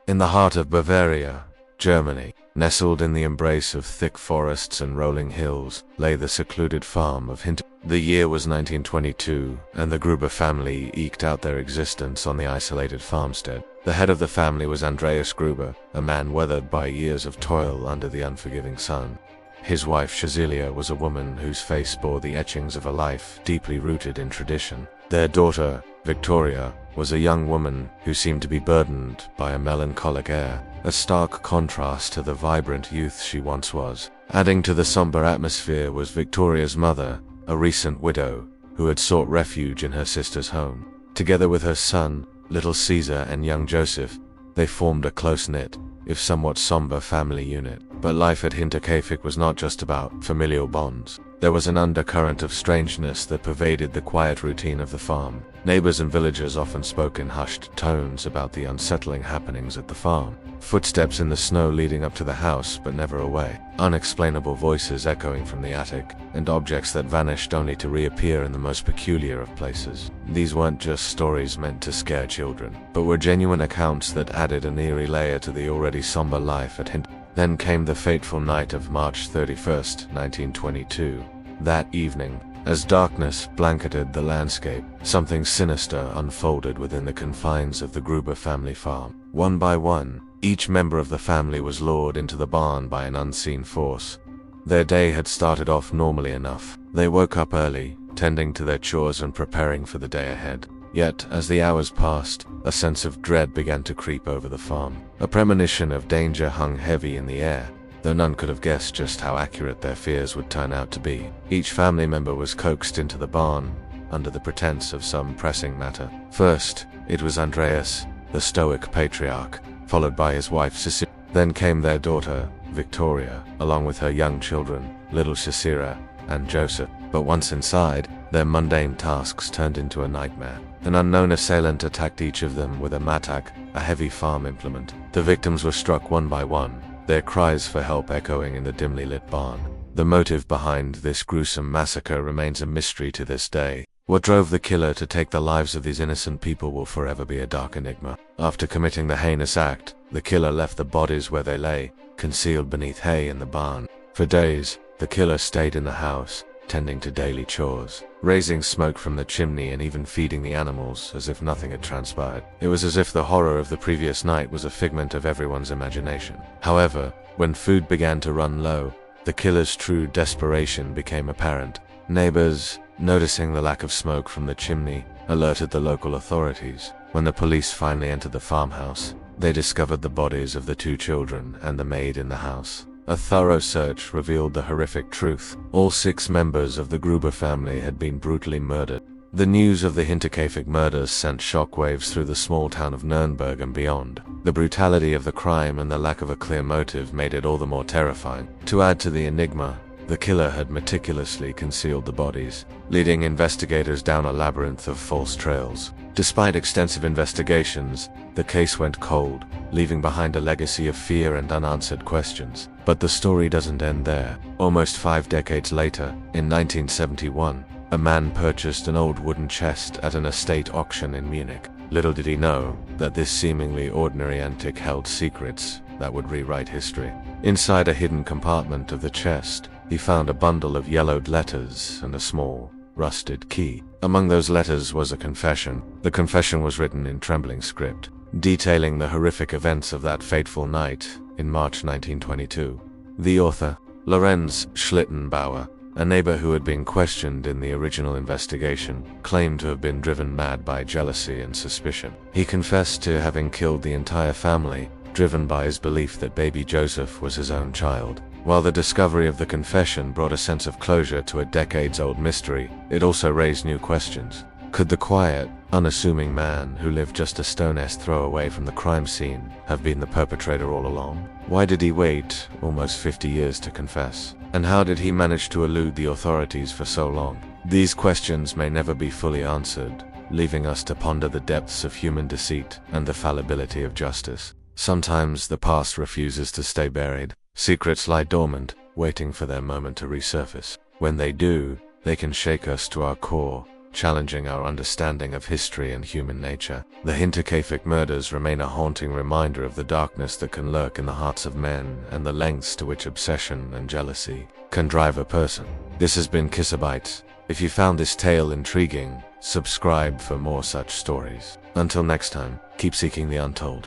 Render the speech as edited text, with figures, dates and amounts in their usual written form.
In the heart of Bavaria, Germany, nestled in the embrace of thick forests and rolling hills, lay the secluded farm of Hinterkaifeck. The year was 1922, and the Gruber family eked out their existence on the isolated farmstead. The head of the family was Andreas Gruber, a man weathered by years of toil under the unforgiving sun. His wife Cecilia was a woman whose face bore the etchings of a life deeply rooted in tradition. Their daughter, Victoria, was a young woman who seemed to be burdened by a melancholic air, a stark contrast to the vibrant youth she once was. Adding to the somber atmosphere was Victoria's mother, a recent widow who had sought refuge in her sister's home. Together with her son, little Caesar, and young Joseph, they formed a close-knit, if somewhat somber family unit. But life at Hinterkaifeck was not just about familial bonds. There was an undercurrent of strangeness that pervaded the quiet routine of the farm. Neighbors and villagers often spoke in hushed tones about the unsettling happenings at the farm. Footsteps in the snow leading up to the house but never away. Unexplainable voices echoing from the attic, and objects that vanished only to reappear in the most peculiar of places. These weren't just stories meant to scare children, but were genuine accounts that added an eerie layer to the already somber life at Hinterkaifeck. Then came the fateful night of March 31st, 1922. That evening, as darkness blanketed the landscape, something sinister unfolded within the confines of the Gruber family farm. One by one, each member of the family was lured into the barn by an unseen force. Their day had started off normally enough. They woke up early, tending to their chores and preparing for the day ahead. Yet, as the hours passed, a sense of dread began to creep over the farm. A premonition of danger hung heavy in the air, though none could have guessed just how accurate their fears would turn out to be. Each family member was coaxed into the barn, under the pretense of some pressing matter. First, it was Andreas, the stoic patriarch, followed by his wife Cecilia. Then came their daughter, Victoria, along with her young children, little Cecilia and Joseph. But once inside, their mundane tasks turned into a nightmare. An unknown assailant attacked each of them with a mattock, a heavy farm implement. The victims were struck one by one, their cries for help echoing in the dimly lit barn. The motive behind this gruesome massacre remains a mystery to this day. What drove the killer to take the lives of these innocent people will forever be a dark enigma. After committing the heinous act, the killer left the bodies where they lay, concealed beneath hay in the barn. For days, the killer stayed in the house, tending to daily chores, raising smoke from the chimney and even feeding the animals as if nothing had transpired. It was as if the horror of the previous night was a figment of everyone's imagination. However, when food began to run low, the killer's true desperation became apparent. Neighbors, noticing the lack of smoke from the chimney, alerted the local authorities. When the police finally entered the farmhouse, they discovered the bodies of the 2 children and the maid in the house. A thorough search revealed the horrific truth. All 6 members of the Gruber family had been brutally murdered. The news of the Hinterkaifeck murders sent shockwaves through the small town of Nuremberg and beyond. The brutality of the crime and the lack of a clear motive made it all the more terrifying. To add to the enigma, the killer had meticulously concealed the bodies, leading investigators down a labyrinth of false trails. Despite extensive investigations, the case went cold, leaving behind a legacy of fear and unanswered questions. But the story doesn't end there. Almost 5 decades later, in 1971, a man purchased an old wooden chest at an estate auction in Munich. Little did he know that this seemingly ordinary antique held secrets that would rewrite history. Inside a hidden compartment of the chest, he found a bundle of yellowed letters and a small, rusted key. Among those letters was a confession. The confession was written in trembling script, detailing the horrific events of that fateful night in March 1922. The author, Lorenz Schlittenbauer, a neighbor who had been questioned in the original investigation, claimed to have been driven mad by jealousy and suspicion. He confessed to having killed the entire family, driven by his belief that baby Joseph was his own child. While the discovery of the confession brought a sense of closure to a decades-old mystery, it also raised new questions. Could the quiet, unassuming man who lived just a stone's throw away from the crime scene have been the perpetrator all along? Why did he wait almost 50 years to confess? And how did he manage to elude the authorities for so long? These questions may never be fully answered, leaving us to ponder the depths of human deceit and the fallibility of justice. Sometimes the past refuses to stay buried. Secrets lie dormant, waiting for their moment to resurface. When they do, they can shake us to our core challenging our understanding of history and human nature. The Hinterkaifeck murders remain a haunting reminder of the darkness that can lurk in the hearts of men and the lengths to which obsession and jealousy can drive a person. This has been Qissa Bytes. If you found this tale intriguing, subscribe for more such stories. Until next time, keep seeking the untold.